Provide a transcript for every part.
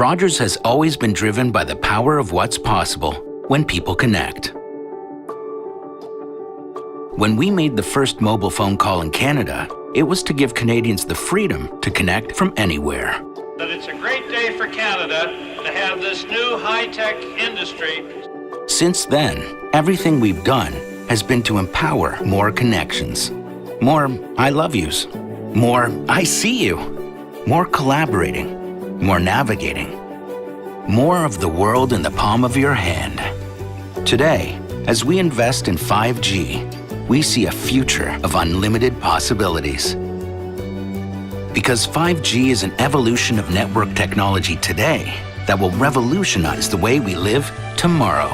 Rogers has always been driven by the power of what's possible when people connect. When we made the first mobile phone call in Canada, it was to give Canadians the freedom to connect from anywhere. That it's a great day for Canada to have this new high-tech industry. Since then, everything we've done has been to empower more connections. More I love yous. More I see you. More collaborating. More navigating. More of the world in the palm of your hand. Today, as we invest in 5G, we see a future of unlimited possibilities. Because 5G is an evolution of network technology today that will revolutionize the way we live tomorrow.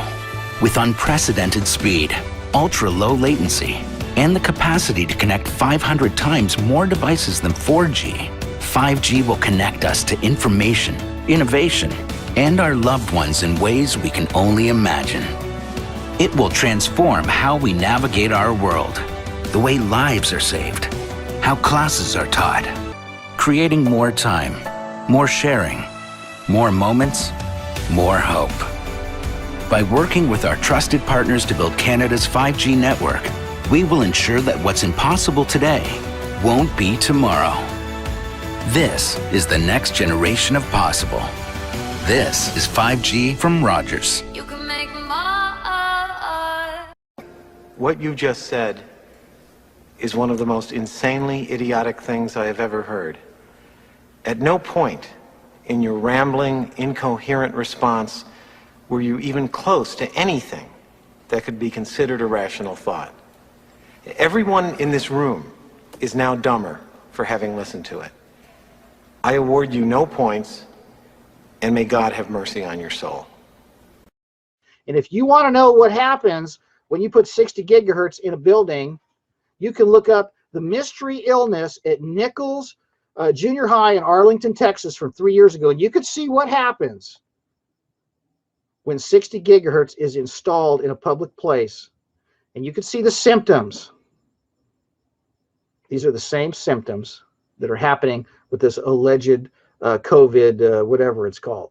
With unprecedented speed, ultra-low latency, and the capacity to connect 500 times more devices than 4G, 5G will connect us to information, innovation, and our loved ones in ways we can only imagine. It will transform how we navigate our world, the way lives are saved, how classes are taught, creating more time, more sharing, more moments, more hope. By working with our trusted partners to build Canada's 5G network, we will ensure that what's impossible today won't be tomorrow. This is the next generation of possible. This is 5G from Rogers. You can make more. What you just said is one of the most insanely idiotic things I have ever heard. At no point in your rambling, incoherent response were you even close to anything that could be considered a rational thought. Everyone in this room is now dumber for having listened to it. I award you no points, and may God have mercy on your soul. And if you want to know what happens when you put 60 gigahertz in a building, you can look up the mystery illness at Nichols Junior High in Arlington, Texas from 3 years ago, and you can see what happens when 60 gigahertz is installed in a public place. And you can see the symptoms. These are the same symptoms that are happening with this alleged COVID, whatever it's called.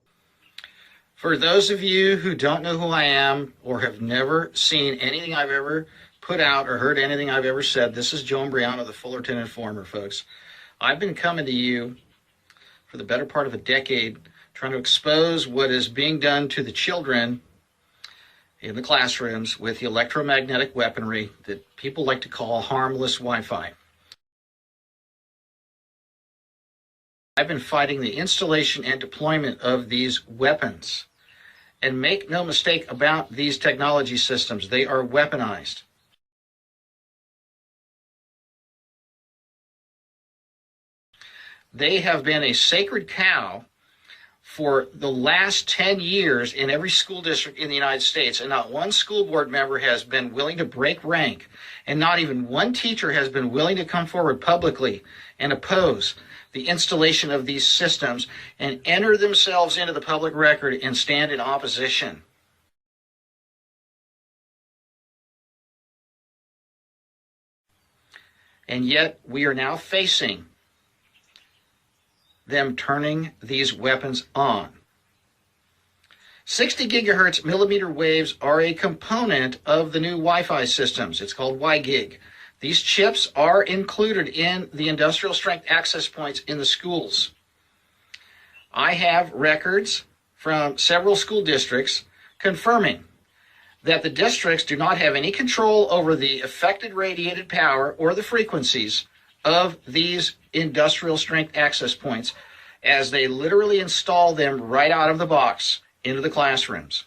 For those of you who don't know who I am or have never seen anything I've ever put out or heard anything I've ever said, this is Joe Imbriano, the Fullerton Informer, folks. I've been coming to you for the better part of a decade, trying to expose what is being done to the children in the classrooms with the electromagnetic weaponry that people like to call harmless Wi-Fi. I've been fighting the installation and deployment of these weapons. And make no mistake about these technology systems, they are weaponized. They have been a sacred cow for the last 10 years in every school district in the United States, and not one school board member has been willing to break rank, and not even one teacher has been willing to come forward publicly and oppose the installation of these systems and enter themselves into the public record and stand in opposition. And yet we are now facing them turning these weapons on. 60 gigahertz millimeter waves are a component of the new Wi-Fi systems. It's called WiGig. These chips are included in the industrial strength access points in the schools. I have records from several school districts confirming that the districts do not have any control over the affected radiated power or the frequencies of these industrial strength access points, as they literally install them right out of the box into the classrooms.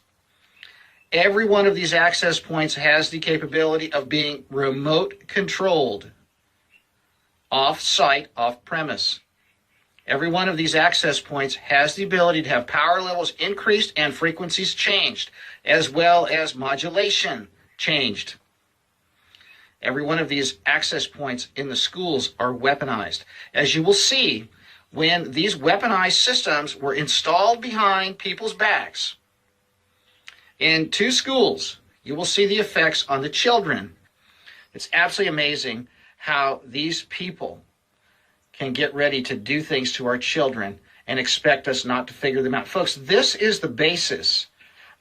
Every one of these access points has the capability of being remote controlled, off-site, off-premise. Every one of these access points has the ability to have power levels increased and frequencies changed, as well as modulation changed. Every one of these access points in the schools are weaponized. As you will see, when these weaponized systems were installed behind people's backs in 2 schools, you will see the effects on the children. It's absolutely amazing how these people can get ready to do things to our children and expect us not to figure them out. Folks, this is the basis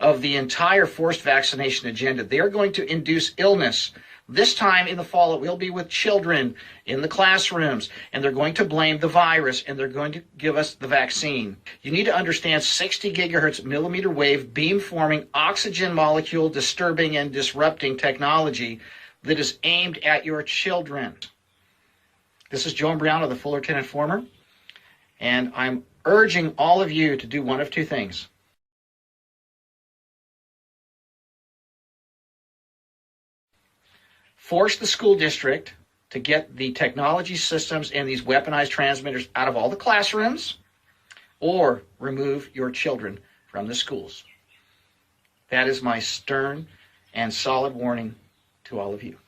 of the entire forced vaccination agenda. They are going to induce illness. This time in the fall, it will be with children in the classrooms, and they're going to blame the virus, and they're going to give us the vaccine. You need to understand 60 gigahertz millimeter wave beam-forming oxygen molecule disturbing and disrupting technology that is aimed at your children. This is Joan Brown of the Fullerton Informer, and I'm urging all of you to do one of two things. Force the school district to get the technology systems and these weaponized transmitters out of all the classrooms, or remove your children from the schools. That is my stern and solid warning to all of you.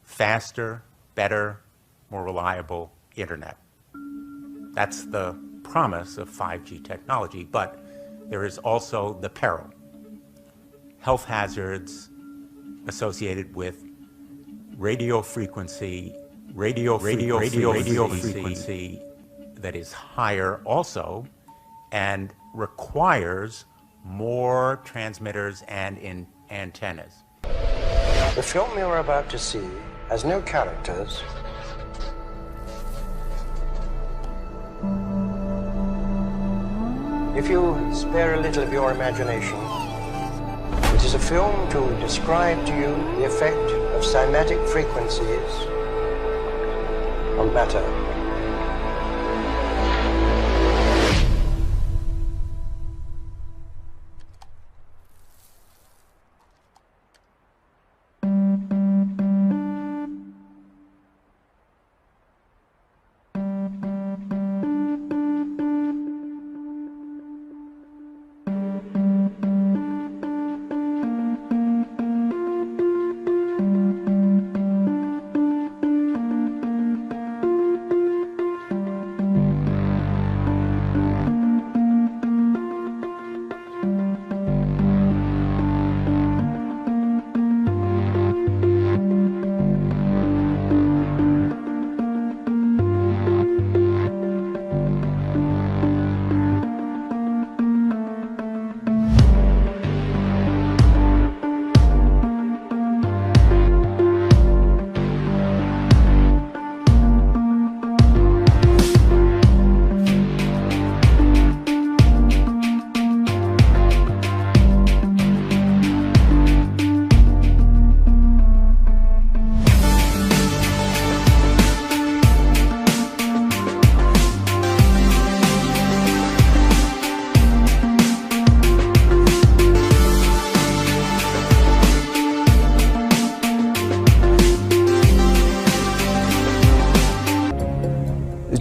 Faster, better, more reliable internet. That's the promise of 5G technology, but there is also the peril. Health hazards associated with radio frequency that is higher also and requires more transmitters and antennas. The film you're about to see has no characters. If you spare a little of your imagination, it is a film to describe to you the effect of cymatic frequencies on matter.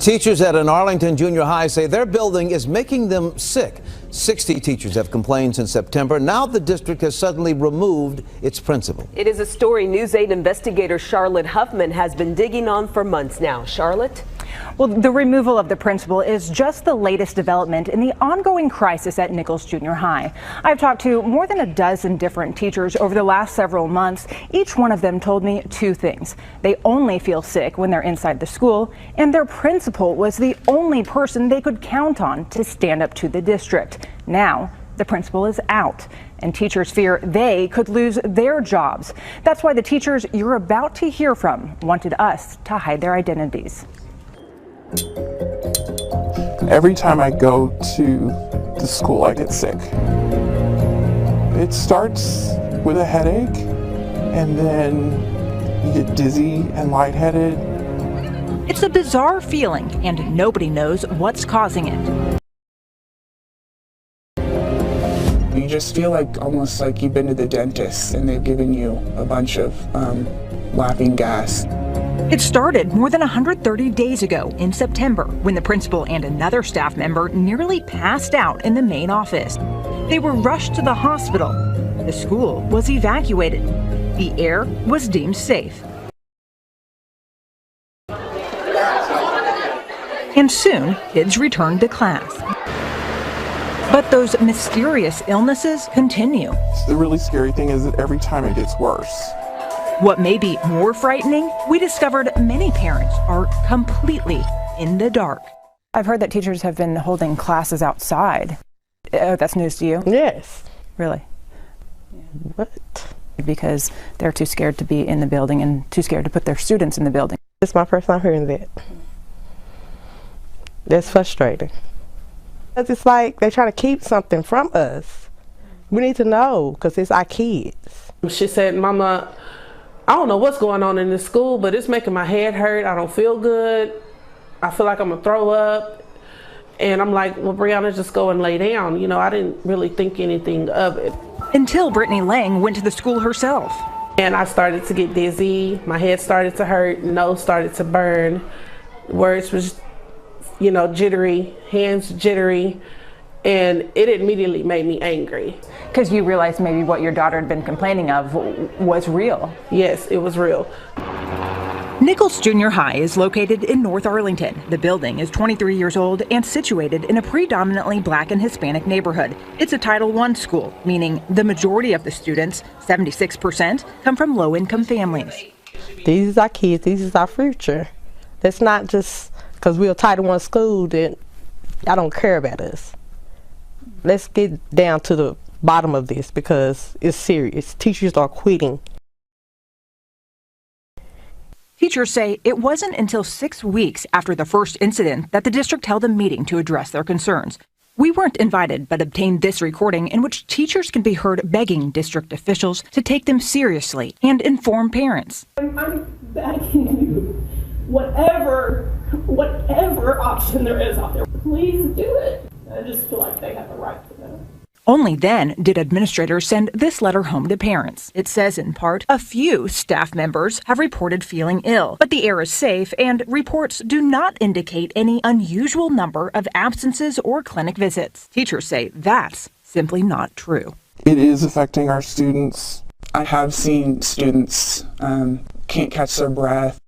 Teachers at an Arlington junior high say their building is making them sick. 60 teachers have complained since September. Now the district has suddenly removed its principal. It is a story News 8 investigator Charlotte Huffman has been digging on for months now. Charlotte? Well, the removal of the principal is just the latest development in the ongoing crisis at Nichols Junior High. I've talked to more than a dozen different teachers over the last several months. Each one of them told me two things. They only feel sick when they're inside the school, and their principal was the only person they could count on to stand up to the district. Now, the principal is out, and teachers fear they could lose their jobs. That's why the teachers you're about to hear from wanted us to hide their identities. Every time I go to the school, I get sick. It starts with a headache, and then you get dizzy and lightheaded. It's a bizarre feeling, and nobody knows what's causing it. You just feel like almost like you've been to the dentist and they've given you a bunch of laughing gas. It started more than 130 days ago in September when the principal and another staff member nearly passed out in the main office. They were rushed to the hospital. The school was evacuated. The air was deemed safe. And soon, kids returned to class. But those mysterious illnesses continue. The really scary thing is that every time it gets worse. What may be more frightening, we discovered many parents are completely in the dark. I've heard that teachers have been holding classes outside. That's news to you? Yes. Really? What? Because they're too scared to be in the building and too scared to put their students in the building. It's my first time hearing that. That's frustrating. It's like they try to keep something from us. We need to know because it's our kids. She said, Mama, I don't know what's going on in this school, but it's making my head hurt. I don't feel good. I feel like I'm gonna throw up. And I'm like, well, Brianna, just go and lay down. You know, I didn't really think anything of it. Until Brittany Lang went to the school herself. And I started to get dizzy. My head started to hurt, nose started to burn. Words was, you know, jittery, hands jittery. And it immediately made me angry. Because you realized maybe what your daughter had been complaining of was real. Yes, it was real. Nichols Junior High is located in North Arlington. The building is 23 years old and situated in a predominantly Black and Hispanic neighborhood. It's a Title I school, meaning the majority of the students, 76%, come from low-income families. These is our kids, these is our future. That's not just because we're a Title I school that y'all don't care about us. Let's get down to the bottom of this because it's serious. Teachers are quitting. Teachers say it wasn't until 6 weeks after the first incident that the district held a meeting to address their concerns. We weren't invited, but obtained this recording in which teachers can be heard begging district officials to take them seriously and inform parents. I'm begging you, whatever option there is out there, please do it. I just feel like they have a right to know. Only then did administrators send this letter home to parents. It says, in part, a few staff members have reported feeling ill, but the air is safe and reports do not indicate any unusual number of absences or clinic visits. Teachers say that's simply not true. It is affecting our students. I have seen students can't catch their breath.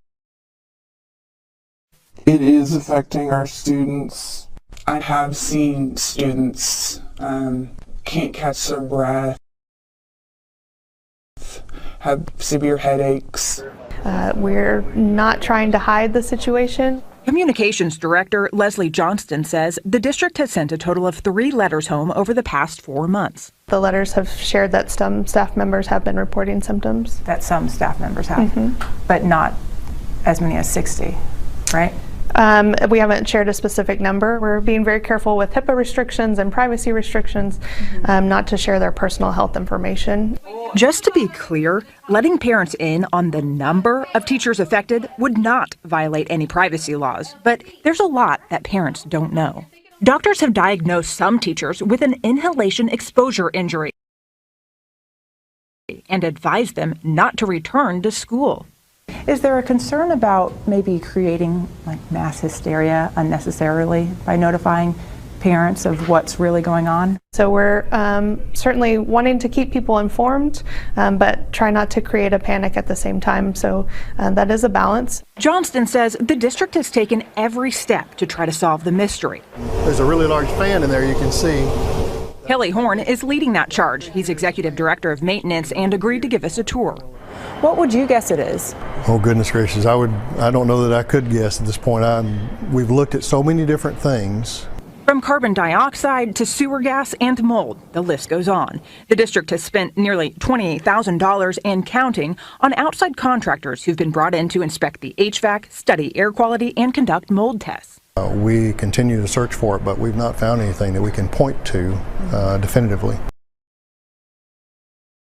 It is affecting our students. I have seen students can't catch their breath, have severe headaches. We're not trying to hide the situation. Communications Director Leslie Johnston says the district has sent a total of 3 letters home over the past 4 months. The letters have shared that some staff members have been reporting symptoms. That some staff members have, but not as many as 60, right? We haven't shared a specific number. We're being very careful with HIPAA restrictions and privacy restrictions, not to share their personal health information. Just to be clear, letting parents in on the number of teachers affected would not violate any privacy laws, but there's a lot that parents don't know. Doctors have diagnosed some teachers with an inhalation exposure injury and advised them not to return to school. Is there a concern about maybe creating like mass hysteria unnecessarily by notifying parents of what's really going on? So we're certainly wanting to keep people informed, but try not to create a panic at the same time. So that is a balance. Johnston says the district has taken every step to try to solve the mystery. There's a really large fan in there, you can see. Kelly Horn is leading that charge. He's executive director of maintenance and agreed to give us a tour. What would you guess it is? Oh, goodness gracious. I don't know that I could guess at this point. We've looked at so many different things. From carbon dioxide to sewer gas and mold, the list goes on. The district has spent nearly $28,000 and counting on outside contractors who've been brought in to inspect the HVAC, study air quality, and conduct mold tests. We continue to search for it, but we've not found anything that we can point to definitively.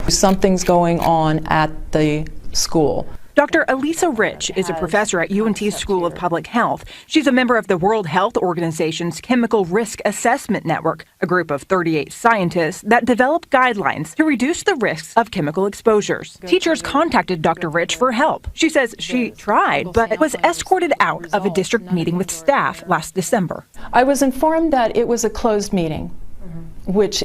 Something's going on at the school. Dr. Elisa Rich is a professor at UNT's School of Public Health. She's a member of the World Health Organization's Chemical Risk Assessment Network, a group of 38 scientists that develop guidelines to reduce the risks of chemical exposures. Teachers contacted Dr. Rich for help. She says she tried, but was escorted out of a district meeting with staff last December. I was informed that it was a closed meeting, which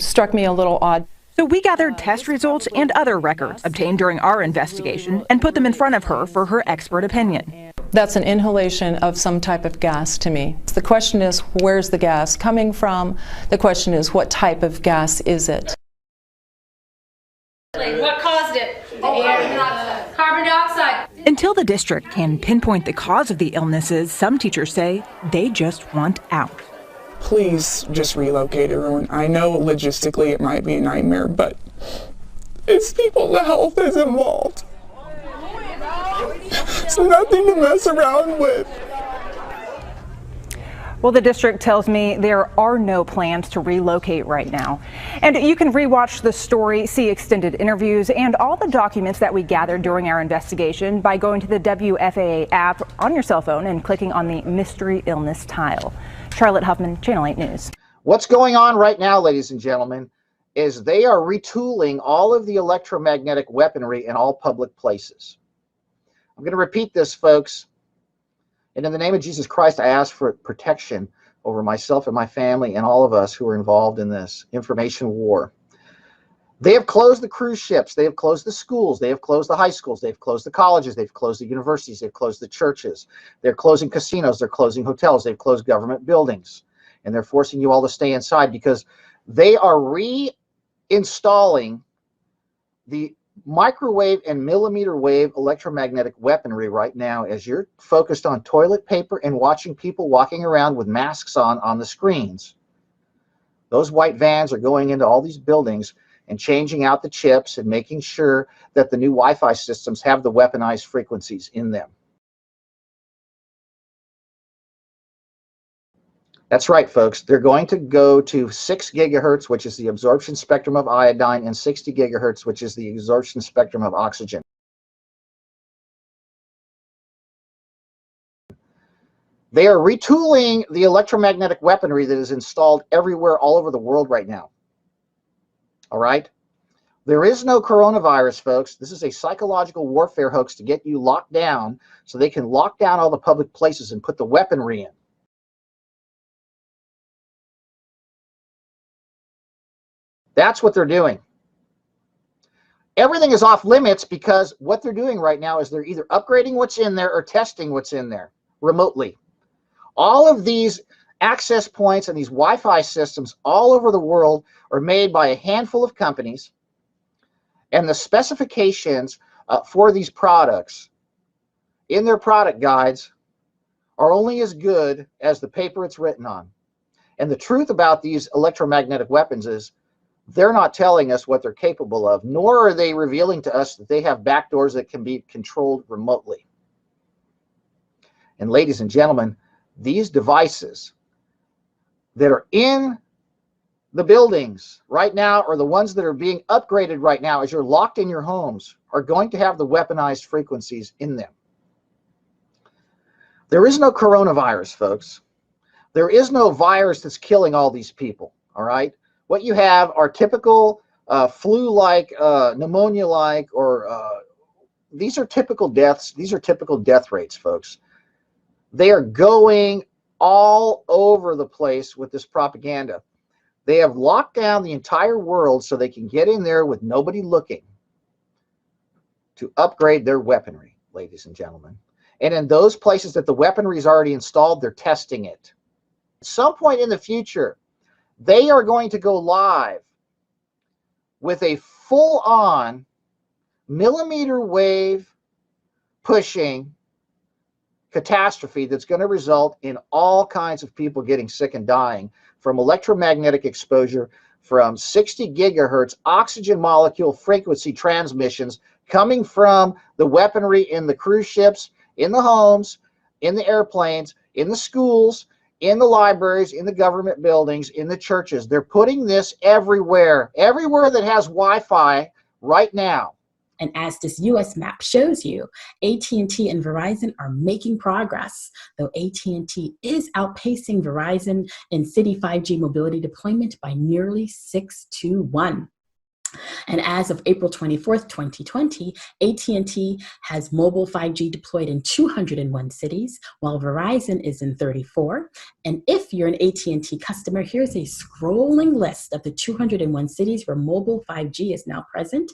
struck me a little odd. So we gathered test results and other records obtained during our investigation and put them in front of her for her expert opinion. That's an inhalation of some type of gas to me. The question is, where's the gas coming from? The question is, what type of gas is it? What caused it? The air. Until the district can pinpoint the cause of the illnesses, some teachers say they just want out. Please just relocate everyone. I know logistically it might be a nightmare, but it's people's health is involved. It's nothing to mess around with. Well, the district tells me there are no plans to relocate right now. And you can rewatch the story, see extended interviews, and all the documents that we gathered during our investigation by going to the WFAA app on your cell phone and clicking on the Mystery Illness tile. Charlotte Huffman, Channel 8 News. What's going on right now, ladies and gentlemen, is they are retooling all of the electromagnetic weaponry in all public places. I'm going to repeat this, folks. And in the name of Jesus Christ, I ask for protection over myself and my family and all of us who are involved in this information war. They have closed the cruise ships. They have closed the schools. They have closed the high schools. They've closed the colleges. They've closed the universities. They've closed the churches. They're closing casinos. They're closing hotels. They've closed government buildings. And they're forcing you all to stay inside because they are reinstalling the microwave and millimeter wave electromagnetic weaponry right now as you're focused on toilet paper and watching people walking around with masks on the screens. Those white vans are going into all these buildings and changing out the chips and making sure that the new Wi-Fi systems have the weaponized frequencies in them. That's right, folks. They're going to go to 6 gigahertz, which is the absorption spectrum of iodine, and 60 gigahertz, which is the absorption spectrum of oxygen. They are retooling the electromagnetic weaponry that is installed everywhere all over the world right now. All right? There is no coronavirus, folks. This is a psychological warfare hoax to get you locked down so they can lock down all the public places and put the weaponry in. That's what they're doing. Everything is off limits because what they're doing right now is they're either upgrading what's in there or testing what's in there remotely. All of these access points and these Wi-Fi systems all over the world are made by a handful of companies, and the specifications for these products in their product guides are only as good as the paper it's written on. And the truth about these electromagnetic weapons is they're not telling us what they're capable of, nor are they revealing to us that they have backdoors that can be controlled remotely. And ladies and gentlemen, these devices that are in the buildings right now, or the ones that are being upgraded right now as you're locked in your homes, are going to have the weaponized frequencies in them. There is no coronavirus, folks. There is no virus that's killing all these people, all right? What you have are typical flu-like, pneumonia-like, or these are typical deaths. These are typical death rates, folks. They are going all over the place with this propaganda. They have locked down the entire world so they can get in there with nobody looking to upgrade their weaponry, ladies and gentlemen. And in those places that the weaponry is already installed, they're testing it. At some point in the future, they are going to go live with a full-on millimeter wave pushing catastrophe that's going to result in all kinds of people getting sick and dying from electromagnetic exposure from 60 gigahertz oxygen molecule frequency transmissions coming from the weaponry in the cruise ships, in the homes, in the airplanes, in the schools, in the libraries, in the government buildings, in the churches. They're putting this everywhere, everywhere that has Wi-Fi right now. And as this U.S. map shows you, AT&T and Verizon are making progress, though AT&T is outpacing Verizon in city 5G mobility deployment by nearly 6-1. And as of April 24th, 2020, AT&T has mobile 5G deployed in 201 cities, while Verizon is in 34. And if you're an AT&T customer, here's a scrolling list of the 201 cities where mobile 5G is now present.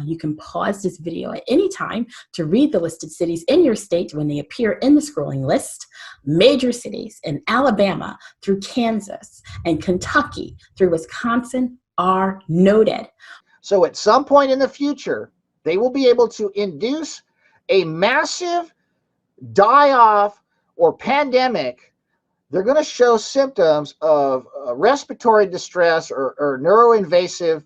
You can pause this video at any time to read the listed cities in your state when they appear in the scrolling list. Major cities in Alabama through Kansas and Kentucky through Wisconsin are noted. So at some point in the future, they will be able to induce a massive die-off or pandemic, they're going to show symptoms of respiratory distress or neuroinvasive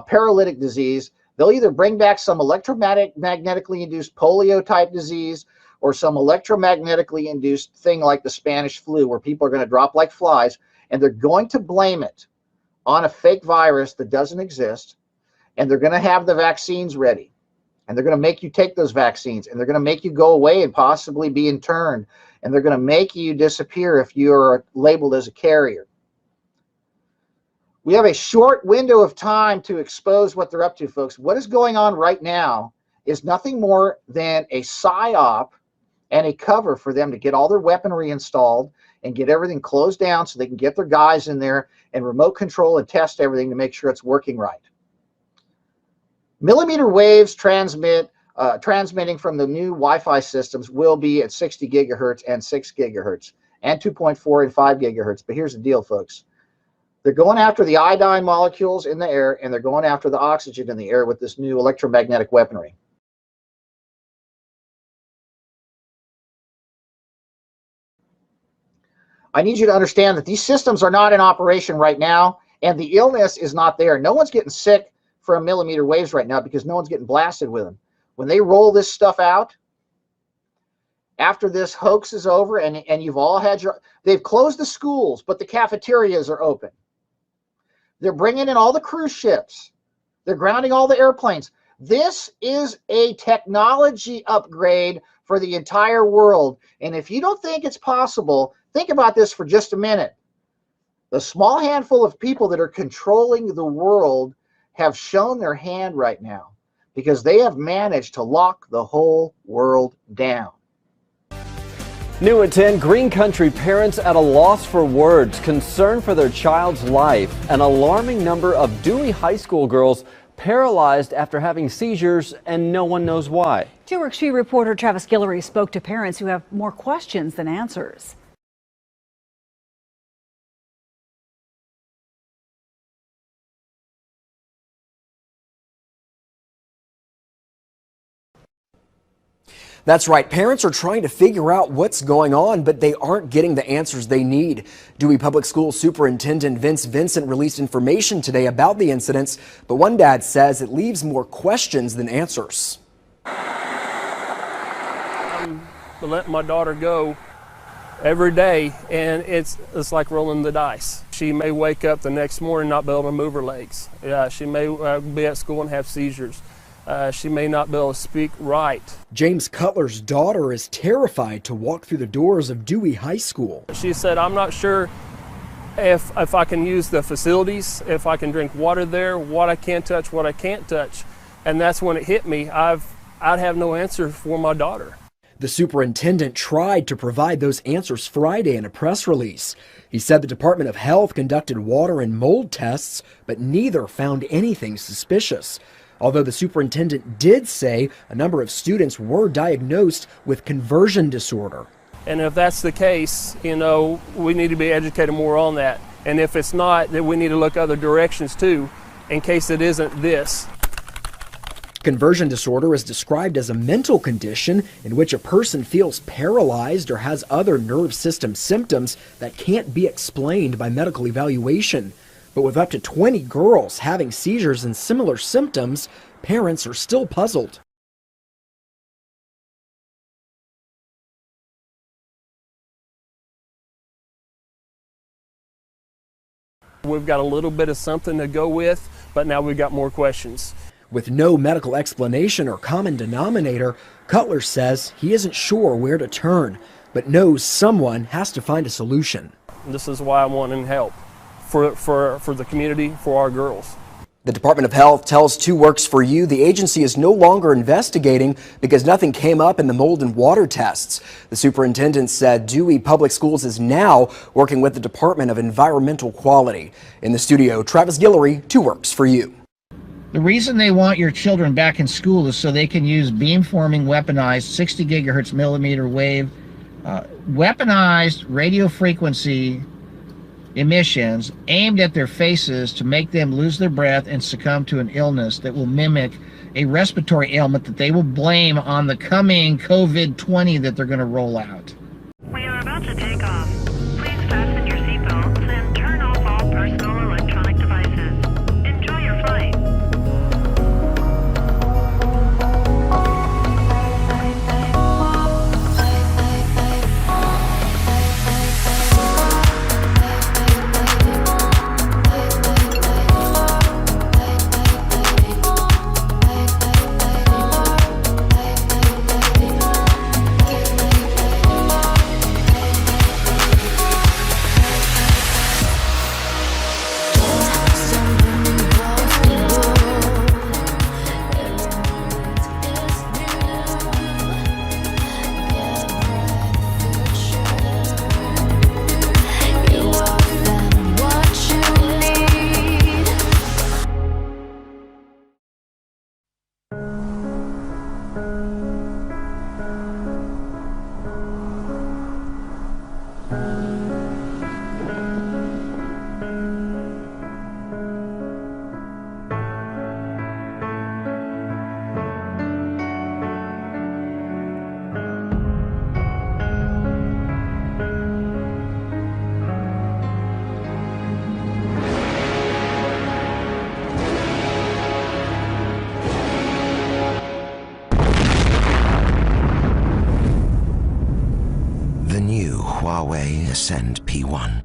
paralytic disease. They'll either bring back some electromagnetically induced polio type disease or some electromagnetically induced thing like the Spanish flu, where people are going to drop like flies, and they're going to blame it on a fake virus that doesn't exist, and they're going to have the vaccines ready, and they're going to make you take those vaccines, and they're going to make you go away and possibly be interned, and they're going to make you disappear if you're labeled as a carrier. We have a short window of time to expose what they're up to, folks. What is going on right now is nothing more than a psyop and a cover for them to get all their weaponry installed and get everything closed down so they can get their guys in there and remote control and test everything to make sure it's working right. Millimeter waves transmitting from the new Wi-Fi systems will be at 60 gigahertz and 6 gigahertz and 2.4 and 5 gigahertz. But here's the deal, folks. They're going after the iodine molecules in the air, and they're going after the oxygen in the air with this new electromagnetic weaponry. I need you to understand that these systems are not in operation right now, and the illness is not there. No one's getting sick from millimeter waves right now because no one's getting blasted with them. When they roll this stuff out, after this hoax is over and you've all had they've closed the schools, but the cafeterias are open. They're bringing in all the cruise ships. They're grounding all the airplanes. This is a technology upgrade for the entire world. And if you don't think it's possible, think about this for just a minute. The small handful of people that are controlling the world have shown their hand right now because they have managed to lock the whole world down. New at 10, Green Country parents at a loss for words, concern for their child's life. An alarming number of Dewey High School girls paralyzed after having seizures, and no one knows why. 2 Works For You reporter Travis Guillory spoke to parents who have more questions than answers. That's right. Parents are trying to figure out what's going on, but they aren't getting the answers they need. Dewey Public Schools Superintendent Vince Vincent released information today about the incidents, but one dad says it leaves more questions than answers. I'm letting my daughter go every day, and it's like rolling the dice. She may wake up the next morning and not be able to move her legs. She may be at school and have seizures. She may not be able to speak right. James Cutler's daughter is terrified to walk through the doors of Dewey High School. She said, I'm not sure if I can use the facilities, if I can drink water there, what I can touch, what I can't touch. And that's when it hit me. I'd have no answer for my daughter. The superintendent tried to provide those answers Friday in a press release. He said the Department of Health conducted water and mold tests, but neither found anything suspicious. Although the superintendent did say a number of students were diagnosed with conversion disorder. And if that's the case, we need to be educated more on that. And if it's not, then we need to look other directions too, in case it isn't this. Conversion disorder is described as a mental condition in which a person feels paralyzed or has other nerve system symptoms that can't be explained by medical evaluation. But with up to 20 girls having seizures and similar symptoms, parents are still puzzled. We've got a little bit of something to go with, but now we've got more questions. With no medical explanation or common denominator, Cutler says he isn't sure where to turn, but knows someone has to find a solution. This is why I'm wanting help. For the community, for our girls. The Department of Health tells 2 Works For You the agency is no longer investigating because nothing came up in the mold and water tests. The superintendent said Dewey Public Schools is now working with the Department of Environmental Quality. In the studio, Travis Guillory, 2 Works For You. The reason they want your children back in school is so they can use beamforming weaponized 60 gigahertz millimeter wave, weaponized radio frequency emissions aimed at their faces to make them lose their breath and succumb to an illness that will mimic a respiratory ailment that they will blame on the coming COVID-20 that they're going to roll out. We are about to take off. Please fasten your seatbelts and turn off all personal electronic devices. Enjoy your flight. The new Huawei Ascend P1.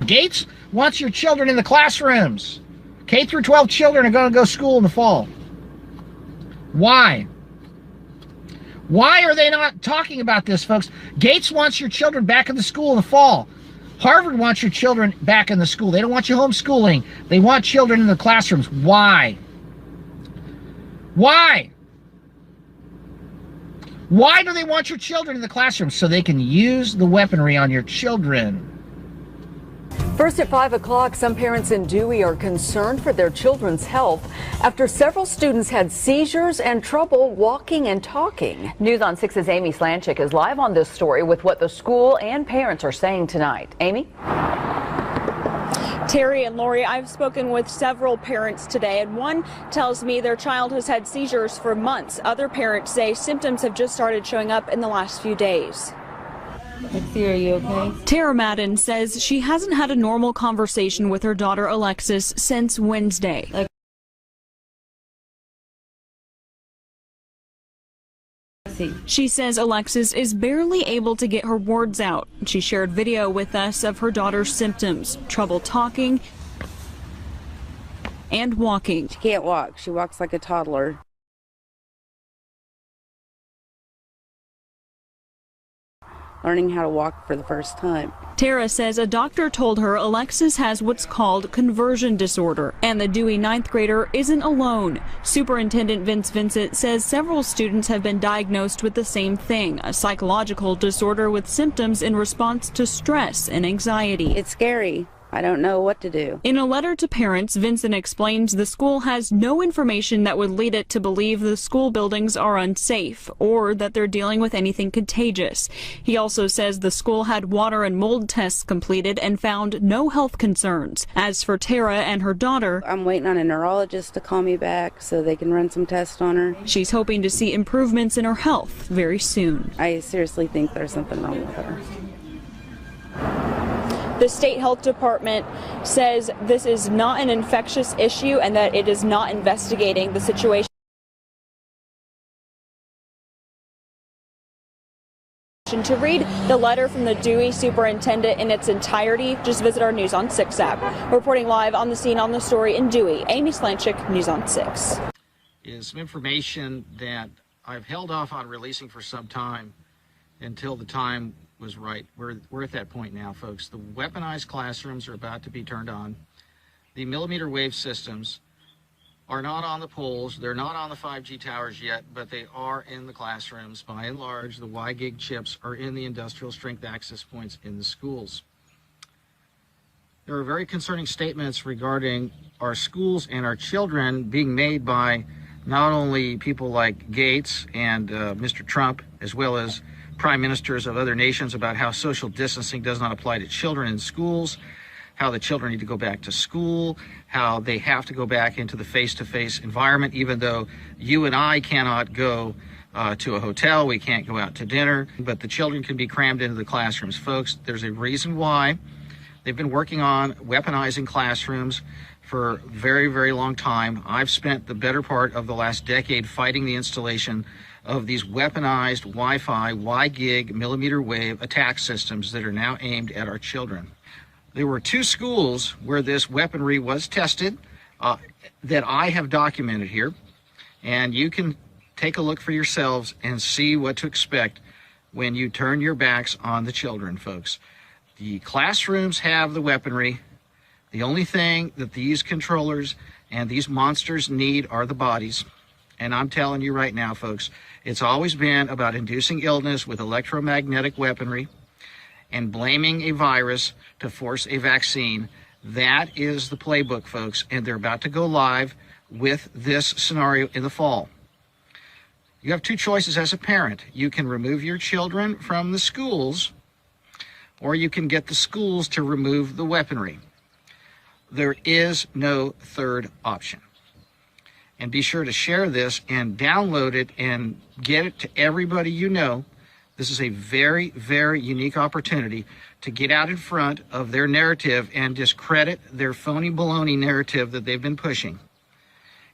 Gates wants your children in the classrooms. K through 12 children are going to go to school in the fall. Why? Why are they not talking about this, folks? Gates wants your children back in the school in the fall. Harvard wants your children back in the school. They don't want you homeschooling. They want children in the classrooms. Why? Why? Why do they want your children in the classroom? So they can use the weaponry on your children. First at 5 o'clock, some parents in Dewey are concerned for their children's health after several students had seizures and trouble walking and talking. News on 6's Amy Slanchik is live on this story with what the school and parents are saying tonight. Amy? Terry and Lori, I've spoken with several parents today, and one tells me their child has had seizures for months. Other parents say symptoms have just started showing up in the last few days. Lexi, are you okay? Tara Madden says she hasn't had a normal conversation with her daughter Alexis since Wednesday. She says Alexis is barely able to get her words out. She shared video with us of her daughter's symptoms: trouble talking and walking. She can't walk. She walks like a toddler. Learning how to walk for the first time. Tara says a doctor told her Alexis has what's called conversion disorder, and the Dewey 9th grader isn't alone. Superintendent Vince Vincent says several students have been diagnosed with the same thing, a psychological disorder with symptoms in response to stress and anxiety. It's scary. I don't know what to do. In a letter to parents, Vincent explains the school has no information that would lead it to believe the school buildings are unsafe or that they're dealing with anything contagious. He also says the school had water and mold tests completed and found no health concerns. As for Tara and her daughter, I'm waiting on a neurologist to call me back so they can run some tests on her. She's hoping to see improvements in her health very soon. I seriously think there's something wrong with her. The state health department says this is not an infectious issue and that it is not investigating the situation. To read the letter from the Dewey superintendent in its entirety, just visit our News on 6 app. Reporting live on the scene on the story in Dewey, Amy Slanchik, News on 6. Is some information that I've held off on releasing for some time until the time was right. We're at that point now, folks. The weaponized classrooms are about to be turned on. The millimeter wave systems are not on the poles. They're not on the 5G towers yet, but they are in the classrooms. By and large, the WiGig chips are in the industrial strength access points in the schools. There are very concerning statements regarding our schools and our children being made by not only people like Gates and Mr. Trump, as well as prime ministers of other nations about how social distancing does not apply to children in schools, how the children need to go back to school, how they have to go back into the face-to-face environment, even though you and I cannot go to a hotel, we can't go out to dinner, but the children can be crammed into the classrooms. Folks, there's a reason why they've been working on weaponizing classrooms for a very, very long time. I've spent the better part of the last decade fighting the installation of these weaponized Wi-Fi, Y-gig, millimeter wave attack systems that are now aimed at our children. There were 2 schools where this weaponry was tested that I have documented here, and you can take a look for yourselves and see what to expect when you turn your backs on the children, folks. The classrooms have the weaponry. The only thing that these controllers and these monsters need are the bodies. And I'm telling you right now, folks, it's always been about inducing illness with electromagnetic weaponry and blaming a virus to force a vaccine. That is the playbook, folks, and they're about to go live with this scenario in the fall. You have 2 choices as a parent. You can remove your children from the schools, or you can get the schools to remove the weaponry. There is no third option. And be sure to share this and download it and get it to everybody you know. This is a very, very unique opportunity to get out in front of their narrative and discredit their phony baloney narrative that they've been pushing,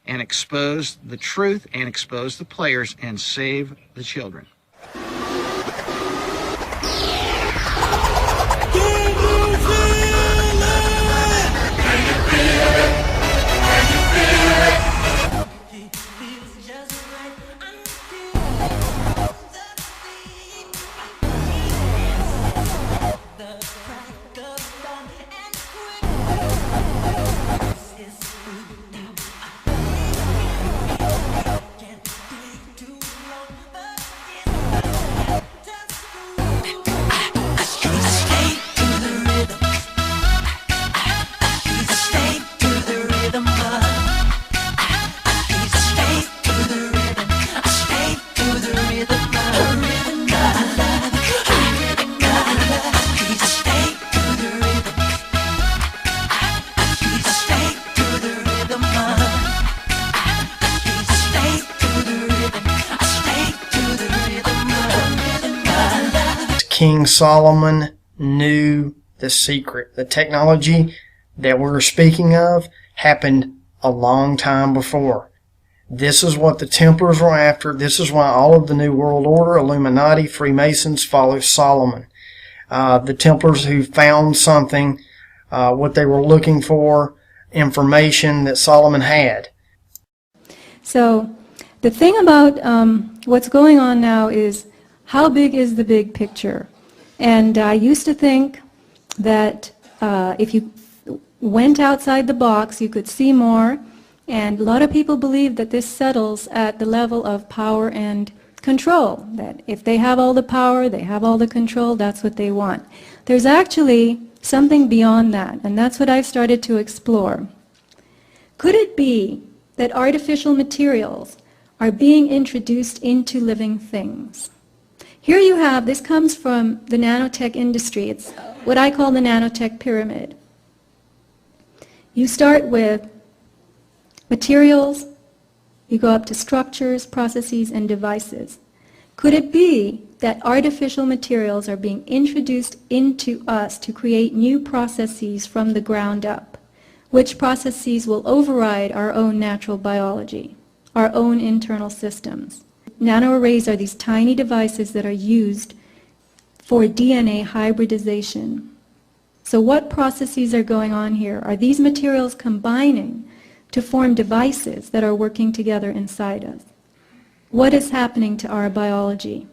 and expose the truth and expose the players and save the children. King Solomon knew the secret. The technology that we're speaking of happened a long time before. This is what the Templars were after. This is why all of the New World Order, Illuminati, Freemasons follow Solomon. The Templars who found something, what they were looking for, information that Solomon had. So the thing about what's going on now is, how big is the big picture? And I used to think that if you went outside the box, you could see more. And a lot of people believe that this settles at the level of power and control. That if they have all the power, they have all the control, that's what they want. There's actually something beyond that, and that's what I've started to explore. Could it be that artificial materials are being introduced into living things? Here you have, this comes from the nanotech industry. It's what I call the nanotech pyramid. You start with materials, you go up to structures, processes, and devices. Could it be that artificial materials are being introduced into us to create new processes from the ground up, which processes will override our own natural biology, our own internal systems? Nanoarrays are these tiny devices that are used for DNA hybridization. So what processes are going on here? Are these materials combining to form devices that are working together inside us? What is happening to our biology?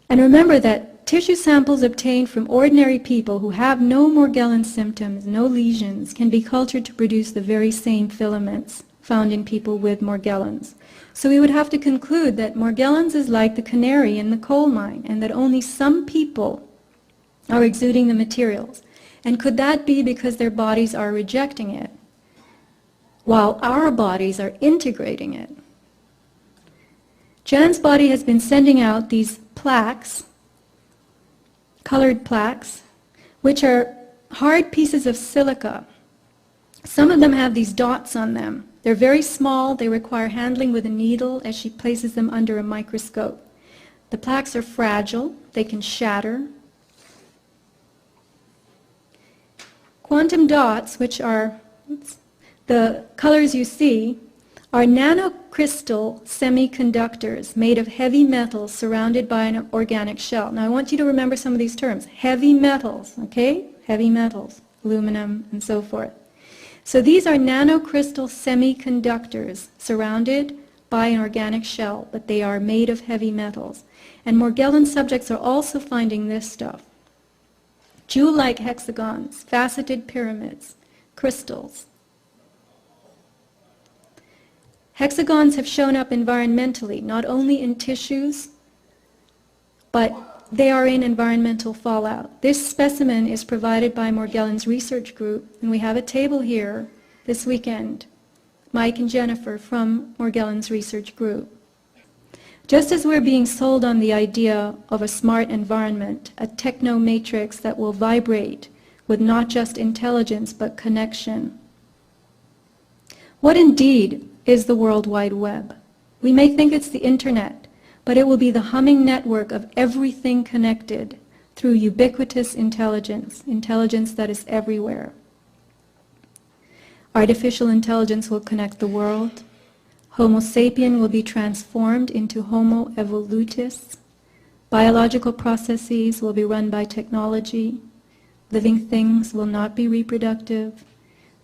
And remember that tissue samples obtained from ordinary people who have no Morgellons symptoms, no lesions, can be cultured to produce the very same filaments found in people with Morgellons. So we would have to conclude that Morgellons is like the canary in the coal mine, and that only some people are exuding the materials. And could that be because their bodies are rejecting it, while our bodies are integrating it? Jan's body has been sending out these plaques, colored plaques, which are hard pieces of silica. Some of them have these dots on them. They're very small. They require handling with a needle as she places them under a microscope. The plaques are fragile. They can shatter. Quantum dots, which are the colors you see, are nanocrystal semiconductors made of heavy metals surrounded by an organic shell. Now I want you to remember some of these terms. Heavy metals, okay? Heavy metals, aluminum and so forth. So these are nanocrystal semiconductors surrounded by an organic shell, but they are made of heavy metals. And Morgellon subjects are also finding this stuff. Jewel-like hexagons, faceted pyramids, crystals. Hexagons have shown up environmentally, not only in tissues, but they are in environmental fallout. This specimen is provided by Morgellon's research group, and we have a table here this weekend. Mike and Jennifer from Morgellon's research group. Just as we're being sold on the idea of a smart environment, a techno matrix that will vibrate with not just intelligence but connection. What indeed is the World Wide Web? We may think it's the internet, but it will be the humming network of everything connected through ubiquitous intelligence, intelligence that is everywhere. Artificial intelligence will connect the world. Homo sapien will be transformed into Homo evolutus. Biological processes will be run by technology. Living things will not be reproductive.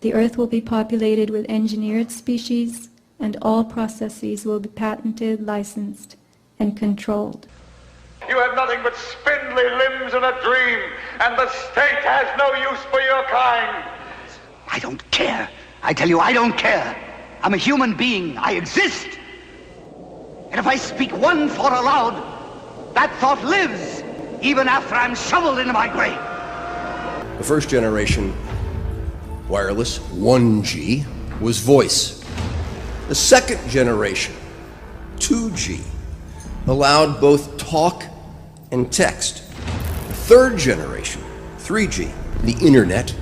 The earth will be populated with engineered species, and all processes will be patented, licensed, and controlled. You have nothing but spindly limbs and a dream, and the state has no use for your kind. I don't care. I tell you, I don't care. I'm a human being. I exist. And if I speak one thought aloud, that thought lives, even after I'm shoveled into my grave. The first generation wireless, 1G, was voice. The second generation, 2G, allowed both talk and text. The third generation, 3G, the internet,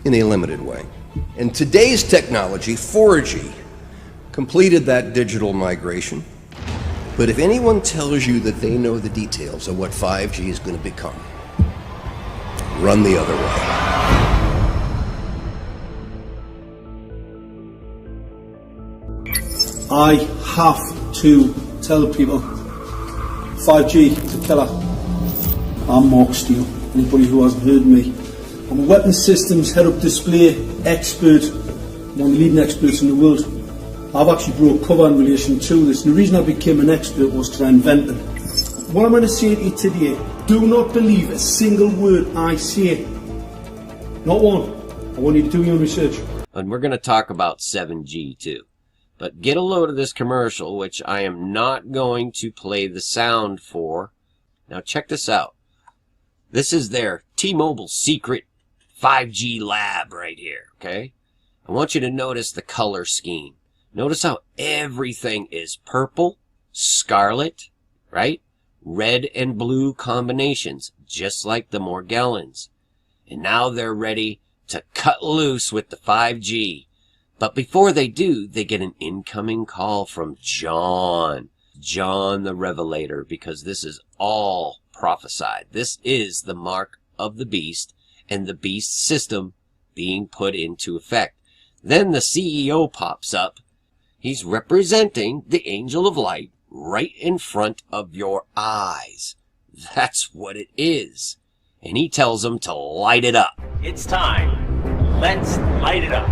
in a limited way. And today's technology, 4G, completed that digital migration. But if anyone tells you that they know the details of what 5G is going to become, run the other way. I have to tell people 5G is a killer. I'm Mark Steele. Anybody who hasn't heard me, I'm a weapons systems head-up display expert, one of the leading experts in the world. I've actually brought cover in relation to this, and the reason I became an expert was because I invented it. What I'm going to say to you today, do not believe a single word I say. Not one. I want you to do your own research. And we're going to talk about 7G too. But get a load of this commercial, which I am not going to play the sound for. Now check this out. This is their T-Mobile secret 5G lab right here, okay? I want you to notice the color scheme. Notice how everything is purple, scarlet, right? Red and blue combinations, just like the Morgellons. And now they're ready to cut loose with the 5G. But before they do, they get an incoming call from John the Revelator, because this is all prophesied. This is the mark of the beast and the beast system being put into effect. Then the CEO pops up. He's representing the angel of light right in front of your eyes. That's what it is. And he tells them to light it up. It's time. Let's light it up.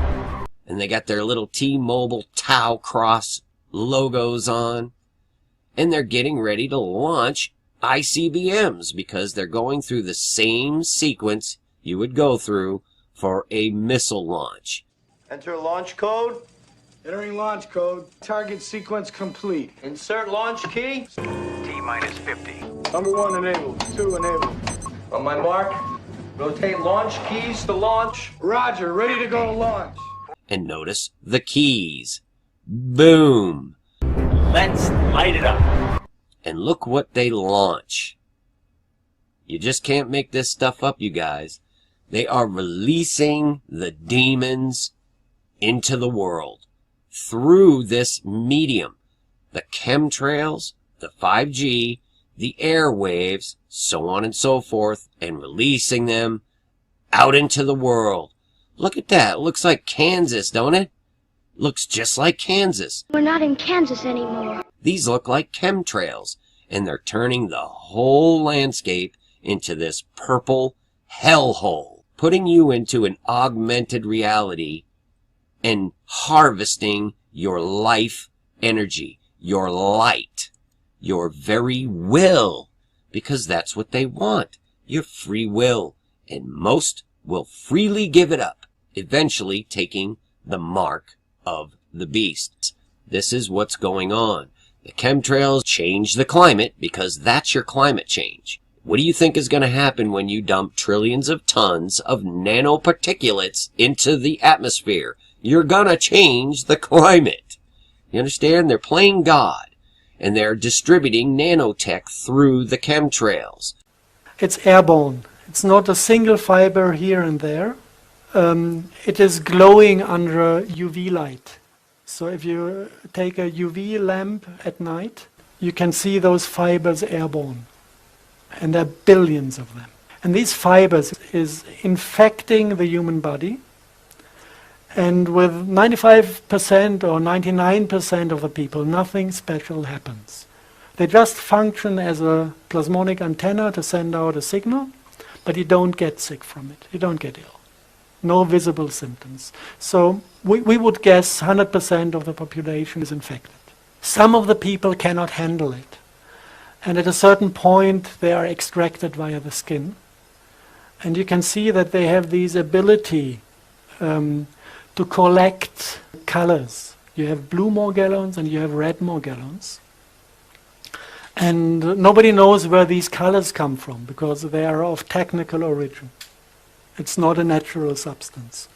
And they got their little T-Mobile Tau Cross logos on. And they're getting ready to launch ICBMs because they're going through the same sequence you would go through for a missile launch. Enter launch code. Entering launch code. Target sequence complete. Insert launch key. T-minus 50. Number 1 enabled. 2 enabled. On my mark, rotate launch keys to launch. Roger, ready to go to launch. And notice the keys. Boom. Let's light it up. And look what they launch. You just can't make this stuff up, you guys. They are releasing the demons into the world through this medium. The chemtrails, the 5G, the airwaves, so on and so forth, and releasing them out into the world. Look at that. It looks like Kansas, don't it? Looks just like Kansas. We're not in Kansas anymore. These look like chemtrails, and they're turning the whole landscape into this purple hellhole, putting you into an augmented reality and harvesting your life energy, your light, your very will, because that's what they want, your free will, and most will freely give it up, eventually taking the mark of the beast. This is what's going on. The chemtrails change the climate because that's your climate change. What do you think is going to happen when you dump trillions of tons of nanoparticulates into the atmosphere? You're going to change the climate. You understand? They're playing God, and they're distributing nanotech through the chemtrails. It's airborne. It's not a single fiber here and there. It is glowing under UV light. So if you take a UV lamp at night, you can see those fibers airborne. And there are billions of them. And these fibers is infecting the human body. And with 95% or 99% of the people, nothing special happens. They just function as a plasmonic antenna to send out a signal, but you don't get sick from it. You don't get ill. No visible symptoms. So we would guess 100% of the population is infected. Some of the people cannot handle it. And at a certain point, they are extracted via the skin. And you can see that they have this ability to collect colors. You have blue Morgellons and you have red Morgellons. And nobody knows where these colors come from because they are of technical origin. It's not a natural substance.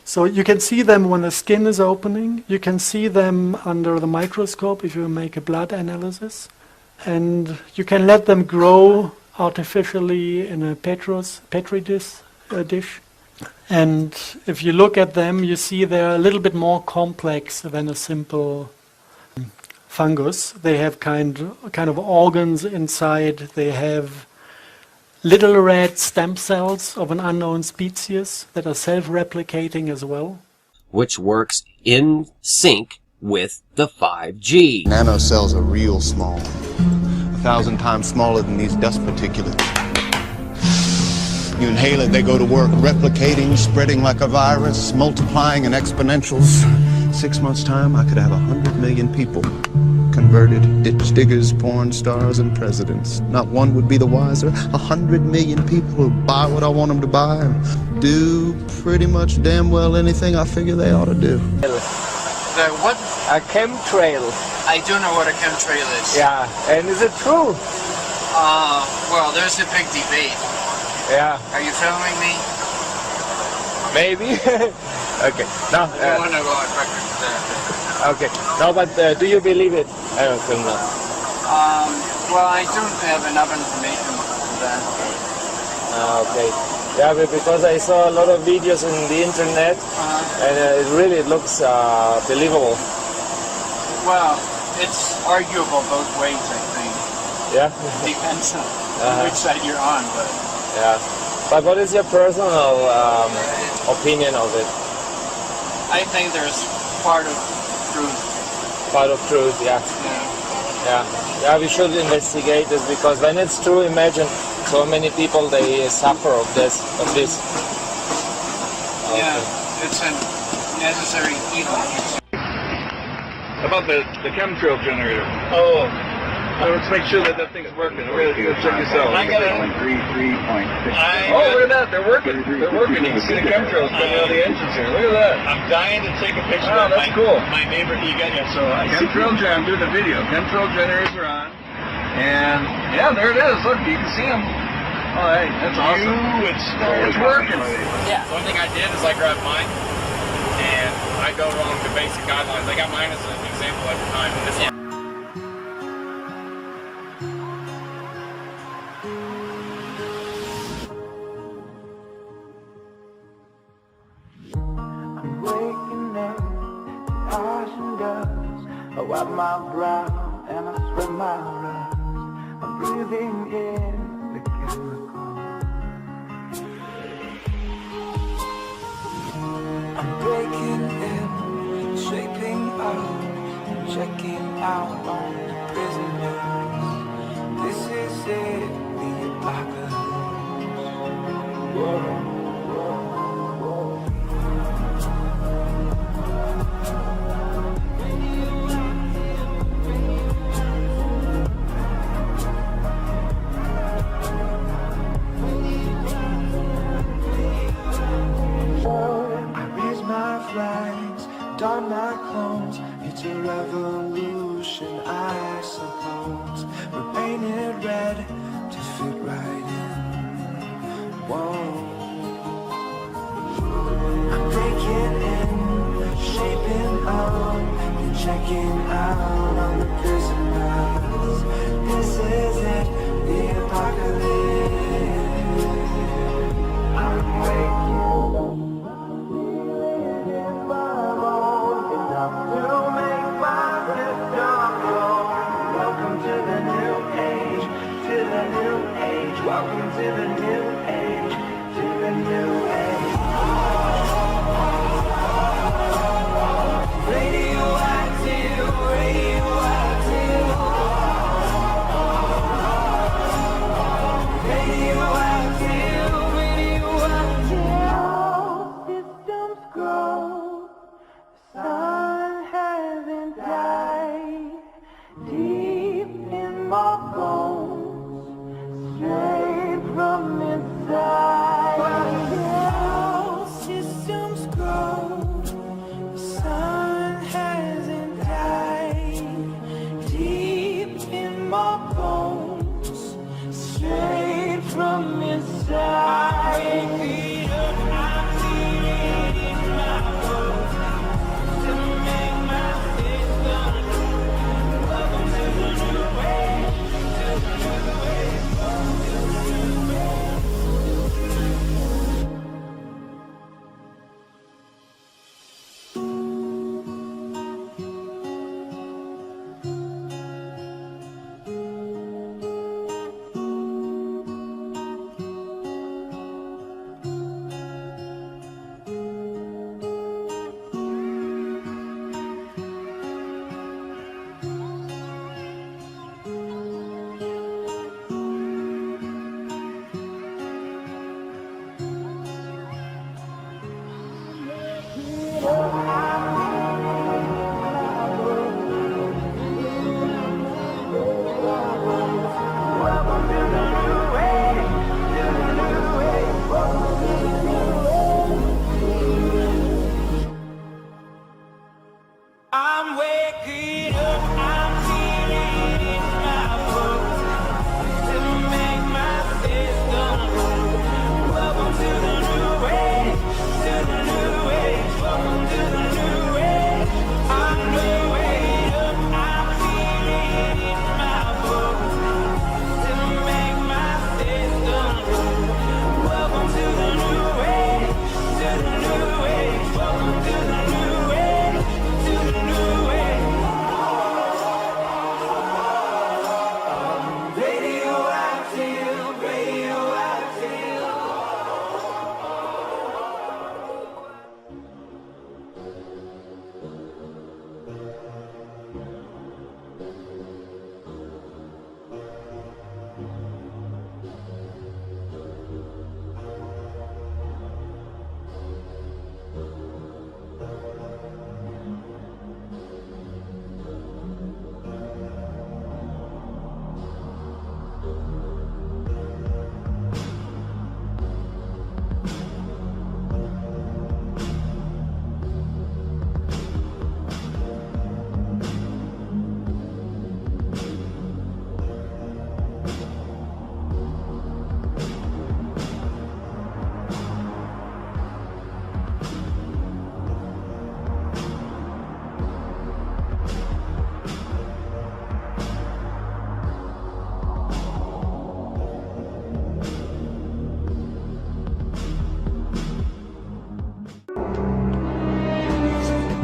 So you can see them when the skin is opening. You can see them under the microscope if you make a blood analysis. And you can let them grow artificially in a petri dish. And if you look at them, you see they're a little bit more complex than a simple fungus. They have kind of organs inside. They have little red stem cells of an unknown species that are self-replicating as well. Which works in sync with the 5G. Nanocells are real small. 1,000 times smaller than these dust particulates. You inhale it, they go to work replicating, spreading like a virus, multiplying in exponentials. 6 months' time, I could have 100 million people converted, ditch diggers, porn stars, and presidents. Not one would be the wiser. 100 million people who buy what I want them to buy and do pretty much damn well anything I figure they ought to do. What? A chemtrail. I do know what a chemtrail is. Yeah, and is it true? Well, there's a big debate. Yeah. Are you filming me? Maybe. Okay. No. I don't want to go on record with that. Okay. No, but do you believe it? I don't think not. Well, I don't have enough information for that. Okay. Yeah, but because I saw a lot of videos on the internet, and it really looks believable. Well, it's arguable both ways, I think. Yeah? Depends on which side you're on, but... Yeah. But what is your personal opinion of it? I think there's part of truth. Part of truth, yeah. Yeah, we should investigate this because when it's true, imagine so many people they suffer of this. Yeah, it's a necessary evil. About the chemtrail generator. Oh, let's make sure that thing's working. We're gonna check yourself. I got it. 133.6. Oh, look at that! They're working. They're working. You can see the chemtrails coming out of the engines here. Look at that. I'm dying to take a picture of my cool. My neighbor. You got it. So chemtrail I'm doing the video. Chemtrail generators are on, and yeah, there it is. Look, you can see them. All right, that's awesome. It's working. Yeah. One thing I did is I grabbed mine, and I go along the basic guidelines. I got mine as an example every time. This one. wipe my brow and I spread my rust. I'm breathing in the chemicals. I'm breaking in, shaping up, and checking out on prisoners. This is it, the apocalypse. Whoa, whoa, whoa. Flags, don my clothes, it's a revolution, I suppose. We're painted red to fit right in. Whoa. I'm breaking in, shaping up, and checking out on the prisoners. This is it, the apocalypse. I'm waking to make my system go. Welcome to the new age, to the new age. Welcome to the new age, to the new age. Radioactive, radioactive. Radioactive, radioactive. Systems grow. Sun hasn't died deep in my bones, straight from inside. Now systems grow. Sun hasn't died deep in my bones, straight from inside.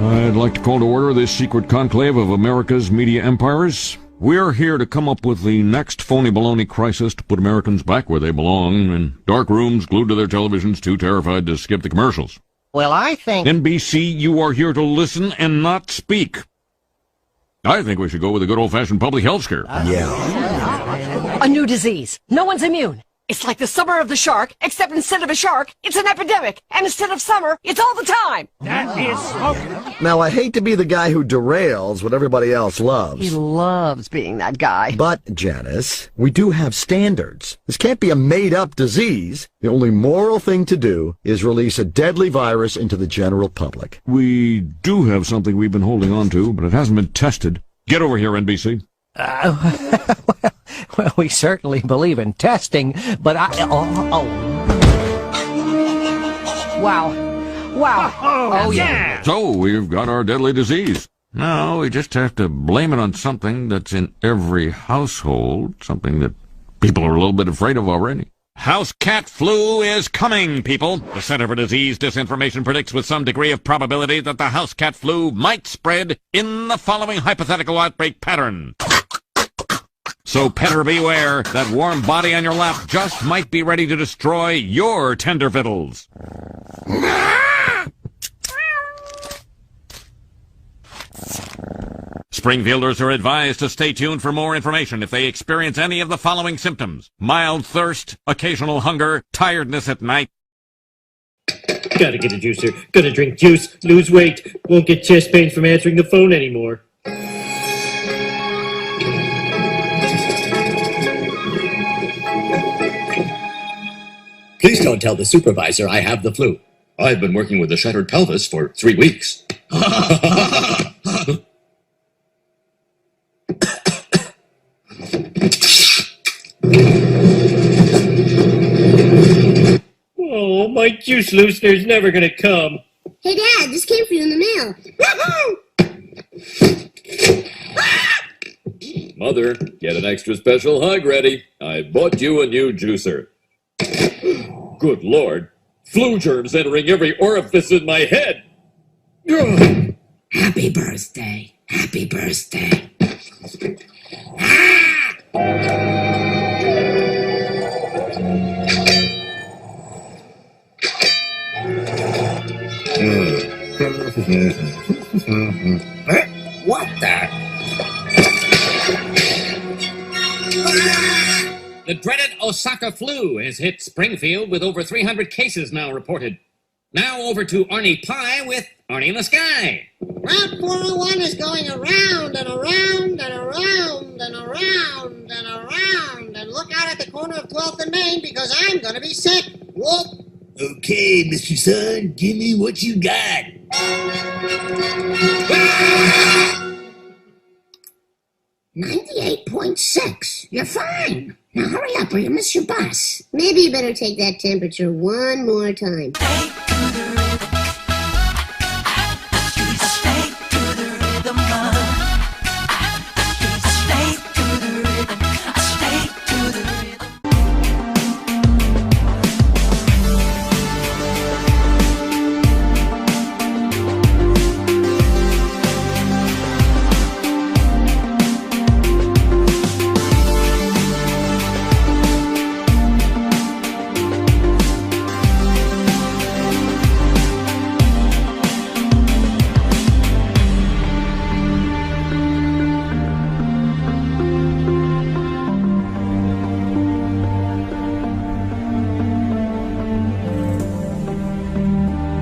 I'd like to call to order this secret conclave of America's media empires. We're here to come up with the next phony baloney crisis to put Americans back where they belong, in dark rooms glued to their televisions, too terrified to skip the commercials. Well, I think... NBC, you are here to listen and not speak. I think we should go with a good old-fashioned public health scare. A new disease. No one's immune. It's like the summer of the shark, except instead of a shark, it's an epidemic. And instead of summer, it's all the time. That is smoking. Now, I hate to be the guy who derails what everybody else loves. He loves being that guy. But, Janice, we do have standards. This can't be a made-up disease. The only moral thing to do is release a deadly virus into the general public. We do have something we've been holding on to, but it hasn't been tested. Get over here, NBC. Well, we certainly believe in testing, but Wow. Oh, yeah. So, we've got our deadly disease. Now, we just have to blame it on something that's in every household, something that people are a little bit afraid of already. House cat flu is coming, people. The Center for Disease Disinformation predicts with some degree of probability that the house cat flu might spread in the following hypothetical outbreak pattern. So petter beware, that warm body on your lap just might be ready to destroy your tender fiddles. Springfielders are advised to stay tuned for more information if they experience any of the following symptoms: mild thirst, occasional hunger, tiredness at night. Gotta get a juicer, gotta drink juice, lose weight, won't get chest pain from answering the phone anymore. Please don't tell the supervisor I have the flu. I've been working with a shattered pelvis for 3 weeks. Oh, my juice loosener's never gonna come. Hey, Dad, this came for you in the mail. Mother, get an extra special hug ready. I bought you a new juicer. Good Lord. Flu germs entering every orifice in my head. Happy birthday. Happy birthday. What the? The dreaded Osaka flu has hit Springfield with over 300 cases now reported. Now over to Arnie Pie with Arnie in the Sky. Route 401 is going around and around and around and around and around. And look out at the corner of 12th and Main because I'm going to be sick. Whoop. Okay, Mr. Sun, give me what you got. 98.6. You're fine. Now hurry up or you miss your bus. Maybe you better take that temperature one more time.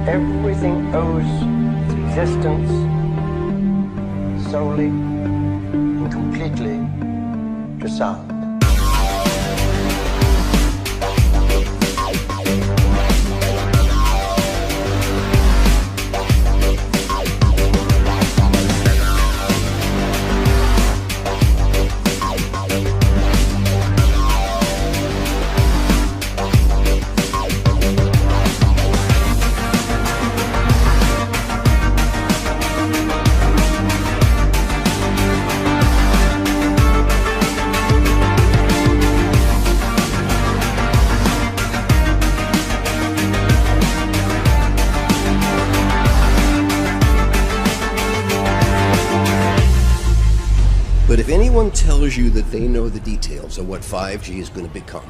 Everything owes its existence solely and completely to sound. anyone tells you that they know the details of what 5G is going to become,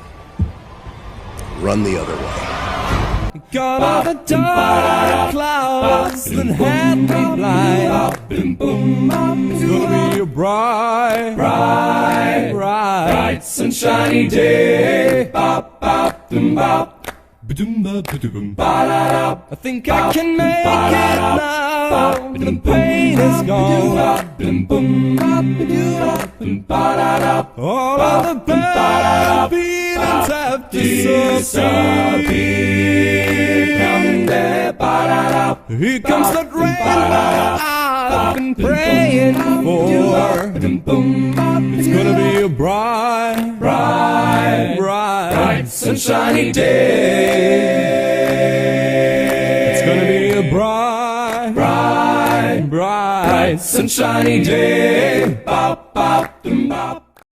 run the other way. Gone are the dark clouds that had me blind. It's gonna be a bright, bright, bright, bright sunshiny day. Bop, bop, dum, bop. I think I can make it now. The pain is gone. All of the bad feelings have disappeared. Here comes that rain I've been praying for. It's gonna be a bright, bright, bright, sunshiny day. It's gonna be a bright, bright, bright, sunshiny day. Bop, bop, dum, bop.